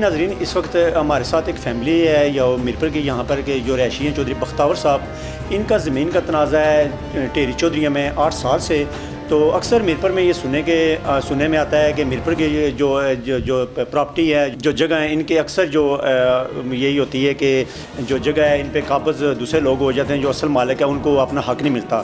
नाज़रीन, इस वक्त हमारे साथ एक फ़ैमिली है या मीरपुर के यहाँ पर के जो रहायशी हैं चौधरी बख्तावर साहब, इनका ज़मीन का तनाज़ा है टेरी चौधरी में 8 साल से। तो अक्सर मीरपुर में ये सुनने में आता है कि मीरपुर की जो प्रॉपर्टी है, जो जगह है, इनके अक्सर जो यही होती है कि जो जगह है इन पे काबज़ दूसरे लोग हो जाते हैं, जो असल मालिक है उनको अपना हक़ नहीं मिलता।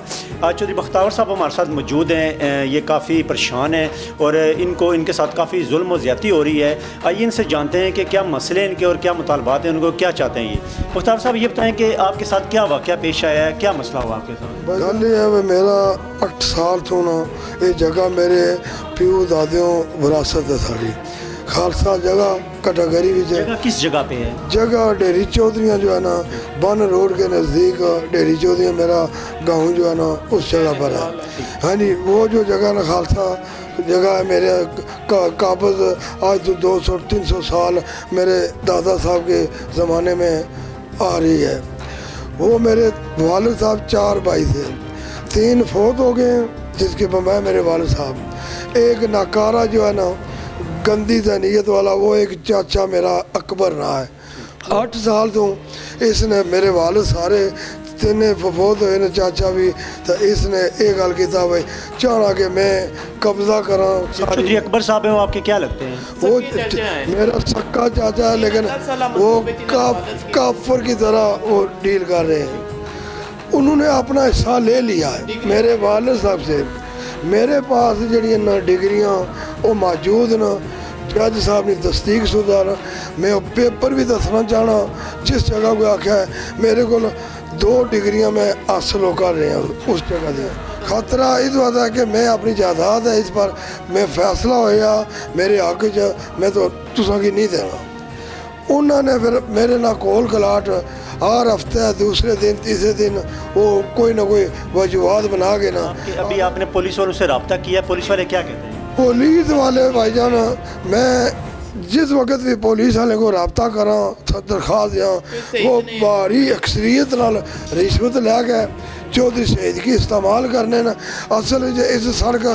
आज चौधरी बख्तावर साहब हमारे साथ मौजूद हैं, ये काफ़ी परेशान हैं और इनके साथ काफ़ी जुल्म और ज़्यादती हो रही है। आइए इनसे जानते हैं कि क्या मसले इनके और क्या मुतालबात हैं, उनको क्या चाहते हैं। ये बख्तावर साहब ये बताएँ कि आपके साथ क्या वाक़या पेश आया है, क्या मसला हुआ आपके साथ? मेरा 8 साल तो ना ये जगह मेरे प्यू दादियों विरासत है साड़ी खालसा जगह कैटेगरी भी है। किस जगह पे है? जगह डेरी चौधरी जो है ना, बन रोड के नज़दीक डेरी चौधरी मेरा गांव जो है ना उस जगह पर है। हाँ जी, वो जो जगह ना खालसा जगह है मेरे काबज़ आज तो 200-300 साल मेरे दादा साहब के ज़माने में आ रही है। वो मेरे वालिद साहब 4 भाई थे, 3 फौत हो गए जिसके बम्बई मेरे वालिद साहब। एक नाकारा जो है ना गंदी ज़हनीत वाला, वो एक चाचा मेरा अकबर रहा है। 8 साल तो इसने मेरे वालिद सारे 3 फौत हुए ने, चाचा भी, तो इसने एक गल किया भाई चाहना कि मैं कब्जा करा। चौधरी अकबर साहब हैं, वो आपके क्या लगते हैं? वो मेरा सक्का चाचा है, लेकिन वो काफर की तरह वो डील कर रहे हैं। उन्होंने अपना हिस्सा ले लिया है मेरे वालिद साहब से। मेरे पास जड़ियाँ ना डिग्रियाँ वो मौजूद न, जज साहब ने तस्दीक शुदा। मैं पेपर भी दसना चाहना, जिस जगह को आख्या है मेरे को 2 डिग्रियाँ मैं हासिल कर रहे हैं उस जगह से। खतरा इस बात है कि मैं अपनी जायदाद है इस पर मैं फैसला होया मेरे हक च मैं तो तुसा की नहीं देना। उन्होंने फिर मेरे ना कोल कलाट हर हफ्ते दूसरे दिन तीसरे दिन वो कोई ना कोई वजूहत बना के ना। अभी आपने पुलिस वालों से रब्ता किया, पुलिस वाले क्या कहते हैं? पुलिस वाले भाईजान, मैं जिस वक्त भी पुलिस वाले को रब्ता करा दरखास्त दिया, वो भारी अक्सरियत नाल रिश्वत लैके चौधरी शहीद की इस्तेमाल करने ना। असल इस सड़क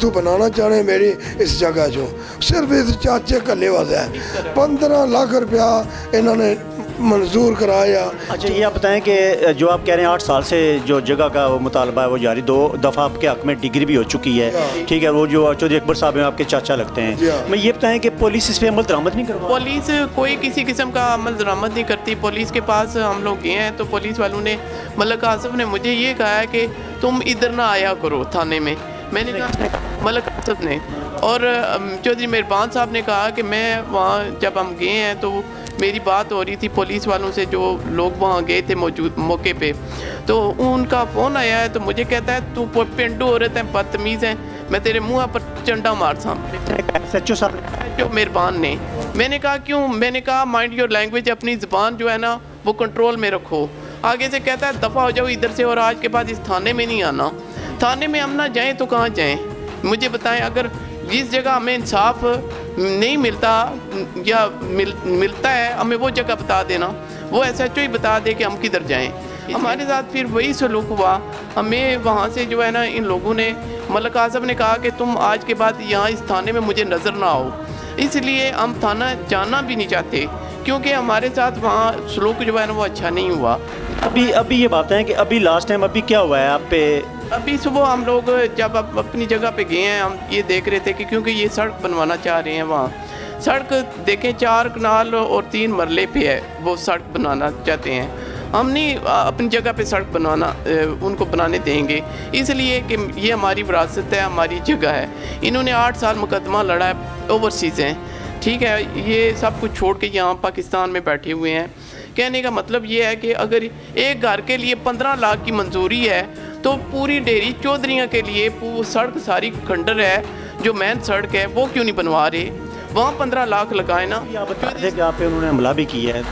तू बनाना चाहने मेरी इस जगह जो सिर्फ इस चाचे कले वाला है। 15 लाख रुपया इन्होंने मंजूर कराया। अच्छा, ये आप बताएं कि जो आप कह रहे हैं 8 साल से जो जगह का वो मुतालबा है वो जारी, 2 दफ़ा आपके हक में डिग्री भी हो चुकी है, ठीक है। वो जो चौधरी अकबर साहब हैं आपके चाचा लगते हैं। मैं ये बताएं कि पुलिस इस पर अमल दरामद नहीं करवा? पुलिस कोई किसी किस्म का अमल दरामद नहीं करती। पुलिस के पास हम लोग गए हैं तो पुलिस वालों ने, मलक आसफ ने मुझे ये कहा है कि तुम इधर ना आया करो थाने में। मैंने कहा, मलक आसफ ने, और चौधरी मेहरबान साहब ने कहा कि मैं वहाँ जब हम गए हैं तो मेरी बात हो रही थी पुलिस वालों से, जो लोग वहाँ गए थे मौजूद मौके पे, तो उनका फ़ोन आया है तो मुझे कहता है तू पेंडू औरत है, बदतमीज़ है, मैं तेरे मुँह पर चंडा मार सच्चो साहब जो मेहरबान ने। मैंने कहा क्यों? मैंने कहा माइंड योर लैंग्वेज, अपनी ज़बान जो है ना वो कंट्रोल में रखो। आगे से कहता है दफ़ा हो जाओ इधर से, और आज के बाद इस थाने में नहीं आना। थाने में हम ना जाएँ तो कहाँ जाएँ? मुझे बताएं, अगर जिस जगह हमें इंसाफ नहीं मिलता या मिलता है हमें वो जगह बता देना, वो SHO ही बता दे कि हम किधर जाएं। हमारे साथ फिर वही सलूक हुआ। हमें वहाँ से जो है ना इन लोगों ने, मलक आसफ ने कहा कि तुम आज के बाद यहाँ इस थाने में मुझे नज़र ना आओ, इसलिए हम थाना जाना भी नहीं चाहते क्योंकि हमारे साथ वहाँ सलूक जो है ना वो अच्छा नहीं हुआ। अभी ये बात है कि अभी लास्ट टाइम अभी क्या हुआ है आप पे? अभी सुबह हम लोग जब अपनी जगह पे गए हैं, हम ये देख रहे थे कि क्योंकि ये सड़क बनवाना चाह रहे हैं, वहाँ सड़क देखें 4 कनाल और 3 मरले पे है, वो सड़क बनाना चाहते हैं। हम नहीं अपनी जगह पे सड़क बनवाना उनको बनाने देंगे, इसलिए कि ये हमारी विरासत है, हमारी जगह है। इन्होंने 8 साल मुकदमा लड़ा है, ओवरसीज़ हैं, ठीक है। ये सब कुछ छोड़ के यहाँ पाकिस्तान में बैठे हुए हैं। कहने का मतलब ये है कि अगर एक घर के लिए 15 लाख की मंजूरी है तो पूरी डेरी चौधरियाँ के लिए सड़क सारी खंडर है, जो मेन सड़क है वो क्यों नहीं बनवा रहे? वहाँ 15 लाख लगाए ना। आप बता दें कि आप पे उन्होंने हमला भी किया है।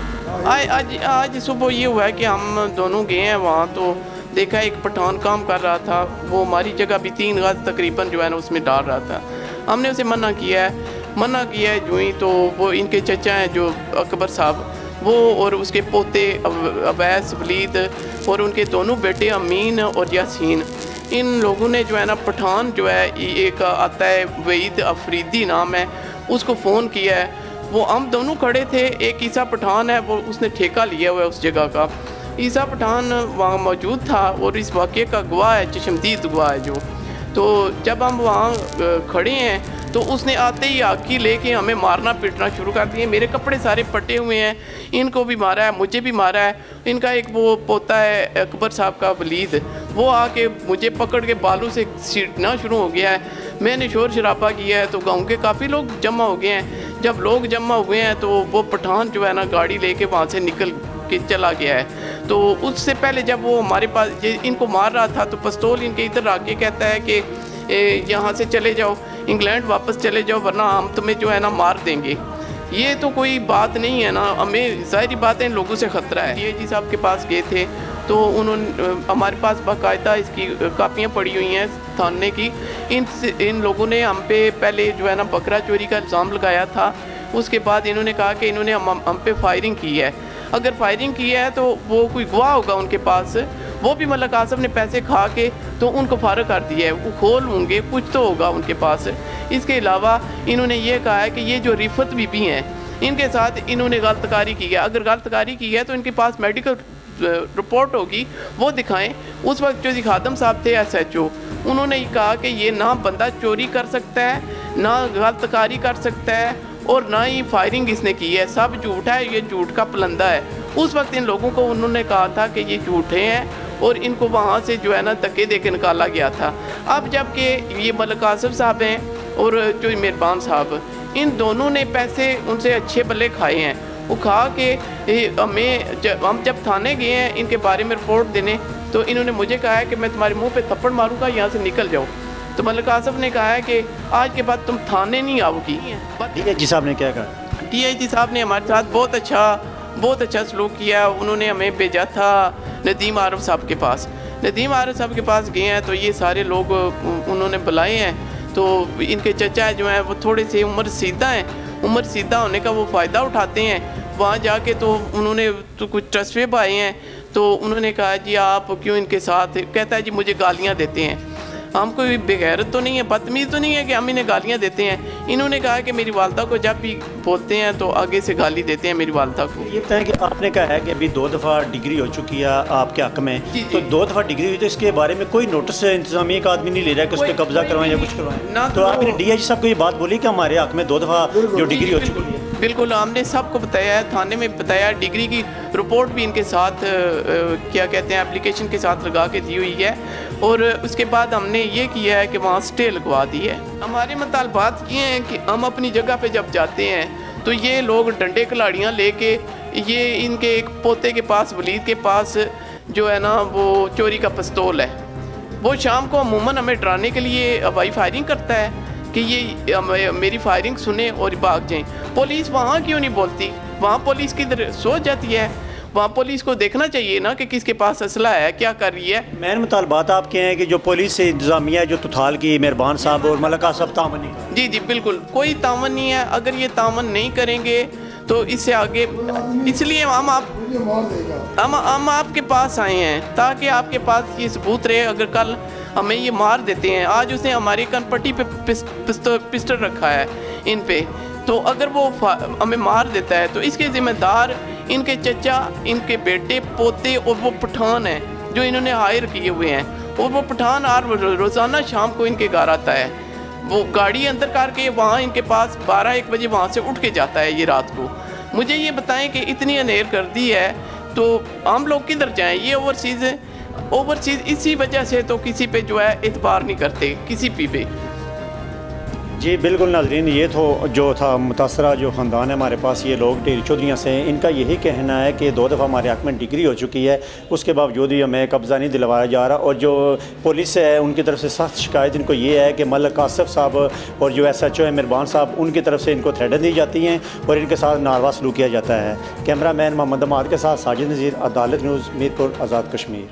आज सुबह ये हुआ है कि हम दोनों गए हैं वहाँ, तो देखा एक पठान काम कर रहा था, वो हमारी जगह भी 3 गज तकरीबन जो है ना उसमें डाल रहा था। हमने उसे मना किया है जो ही, तो वो इनके चचा हैं जो अकबर साहब, वो और उसके पोते अवैस वलीद और उनके दोनों बेटे अमीन और यासीन, इन लोगों ने जो है ना पठान जो है एक आता है वहीद अफरीदी नाम है, उसको फ़ोन किया है। वो हम दोनों खड़े थे, एक ईसा पठान है वो उसने ठेका लिया हुआ है उस जगह का। ईसा पठान वहाँ मौजूद था और इस वाक़े का गवाह है, चश्मदीद गवाह है जो। तो जब हम वहाँ खड़े हैं तो उसने आते ही आकी लेके हमें मारना पीटना शुरू कर दिए। मेरे कपड़े सारे फटे हुए हैं, इनको भी मारा है, मुझे भी मारा है। इनका एक वो पोता है अकबर साहब का वलीद, वो आके मुझे पकड़ के बालू से सीटना शुरू हो गया है। मैंने शोर शराबा किया है तो गांव के काफ़ी लोग जमा हो गए हैं। जब लोग जमा हुए हैं तो वो पठान जो है ना गाड़ी लेके वहाँ से निकल के चला गया है। तो उससे पहले जब वो हमारे पास इनको मार रहा था तो पिस्तौल इनके इधर आके कहता है कि यहाँ से चले जाओ, इंग्लैंड वापस चले जाओ वरना हम तुम्हें जो है ना मार देंगे। ये तो कोई बात नहीं है ना, हमें ज़ाहिर बात है इन लोगों से ख़तरा है। DIG साहब के पास गए थे तो उन्होंने हमारे पास बाकायदा इसकी कापियाँ पड़ी हुई हैं थाने की। इन लोगों ने हम पे पहले जो है ना बकरा चोरी का इल्ज़ाम लगाया था। उसके बाद इन्होंने कहा कि इन्होंने हम पे फायरिंग की है। अगर फायरिंग की है तो वो कोई गवाह होगा उनके पास, वो भी मलिक आसफ ने पैसे खा के तो उनको फारग कर दिया है, वो खोल होंगे, कुछ तो होगा उनके पास। इसके अलावा इन्होंने ये कहा है कि ये जो रिफत बीबी हैं इनके साथ इन्होंने गलतकारी की है। अगर गलतकारी की है तो इनके पास मेडिकल रिपोर्ट होगी, वो दिखाएं। उस वक्त जो खादम साहब थे SHO, उन्होंने कहा कि ये ना बंदा चोरी कर सकता है, ना गलतकारी कर सकता है और ना ही फायरिंग इसने की है, सब झूठ है, ये झूठ का पलंदा है। उस वक्त इन लोगों को उन्होंने कहा था कि ये झूठे हैं और इनको वहाँ से जो है ना धक्के दे के निकाला गया था। अब जबकि ये मलिक आसफ साहब हैं और जो मेहरबान साहब, इन दोनों ने पैसे उनसे अच्छे भले खाए हैं। वो खा के हम जब थाने गए हैं इनके बारे में रिपोर्ट देने तो इन्होंने मुझे कहा है कि मैं तुम्हारे मुंह पे थप्पड़ मारूंगा, यहाँ से निकल जाओ। तो मलिक आसफ ने कहा है कि आज के बाद तुम थाने नहीं आओगी। DIG साहब ने क्या कहा? DIG साहब ने हमारे साथ बहुत अच्छा सलूक किया। उन्होंने हमें भेजा था नदीम आरफ साहब के पास। नदीम आरफ साहब के पास गए हैं तो ये सारे लोग उन्होंने बुलाए हैं। तो इनके चचा जो हैं वो थोड़े से उम्र सीधा हैं, उम्र सीधा होने का वो फ़ायदा उठाते हैं। वहाँ जाके तो उन्होंने तो कुछ ट्रस्टे पाए हैं तो उन्होंने कहा जी आप क्यों इनके साथ, कहता है जी मुझे गालियाँ देते हैं। हम कोई बेगैरत तो नहीं है, बदतमीज़ तो नहीं है कि हम इन्हें गालियाँ देते हैं। इन्होंने कहा कि मेरी वालदा को जब भी बोलते हैं तो आगे से गाली देते हैं मेरी वालदा को। ये बताएं कि आपने कहा है कि अभी 2 दफ़ा डिग्री हो चुकी है आपके हक़ में, तो 2 दफ़ा डिग्री हुई तो इसके बारे में कोई नोटिस इंतजामिया का आदमी नहीं ले रहा है कि उस पर कब्जा करवाएं या कुछ करवाएं? तो आपने DIG साहब को ये बात बोली कि हमारे हक़ में 2 दफ़ा जो डिग्री हो चुकी है? बिल्कुल, हमने सबको बताया है, थाने में बताया। डिग्री की रिपोर्ट भी इनके साथ क्या कहते हैं एप्लीकेशन के साथ लगा के दी हुई है। और उसके बाद हमने ये किया है कि वहाँ स्टे लगवा दी है। हमारे मुतालबात ये हैं कि हम अपनी जगह पे जब जाते हैं तो ये लोग डंडे कलाड़ियाँ लेके, ये इनके एक पोते के पास वलीद के पास जो है ना वो चोरी का पिस्तौल है, वो शाम को अमूमन हमें डराने के लिए हवाई फायरिंग करता है कि ये मेरी फायरिंग सुने और भाग जाएं। पुलिस वहाँ क्यों नहीं बोलती? वहाँ पुलिस किधर सो जाती है? वहाँ पुलिस को देखना चाहिए ना कि किसके पास असला है, क्या कर रही है। मैन मुतालबात आपके हैं कि जो पुलिस से इंतजामिया जो तुथाल की मेहरबान साहब और मलिक आसफ तावन नहीं कर। जी बिल्कुल, कोई तावन नहीं है। अगर ये तावन नहीं करेंगे तो इससे आगे, इसलिए हम आपके पास आए हैं ताकि आपके पास ये सबूत रहे। अगर कल हमें ये मार देते हैं, आज उसने हमारी कनपट्टी पे पिस्टल रखा है इन पे, तो अगर वो हमें मार देता है तो इसके ज़िम्मेदार इनके चचा, इनके बेटे, पोते और वो पठान हैं जो इन्होंने हायर किए हुए हैं। और वो पठान रोज़ाना शाम को इनके घर आता है, वो गाड़ी अंदर करके वहाँ इनके पास 12-1 बजे वहाँ से उठ के जाता है ये रात को। मुझे ये बताएं कि इतनी अनेर कर दी है तो हम लोग किधर जाएं? ये ओवरसीज़ इसी वजह से तो किसी पे जो है एतबार नहीं करते, किसी पे। जी बिल्कुल नाज़रीन, ये तो जो था मुतासरा जो ख़ानदान है हमारे पास, ये लोग टेरी चौधरियाँ से, इनका यही कहना है कि 2 दफ़ा हमारे हक़ में डिग्री हो चुकी है, उसके बावजूद ही हमें कब्ज़ा नहीं दिलवाया जा रहा। और जो पुलिस है उनकी तरफ से सख्त शिकायत इनको ये है कि मलिक आसफ साहब और जो SHO है मेहरबान साहब, उनकी तरफ से इनको थ्रेटें दी जाती हैं और इनके साथ नारवा सलूक किया जाता है। कैमरा मैन मोहम्मद अमाद के साथ साजिद नज़ीर, अदालत न्यूज़, मीरपुर, आज़ाद कश्मीर।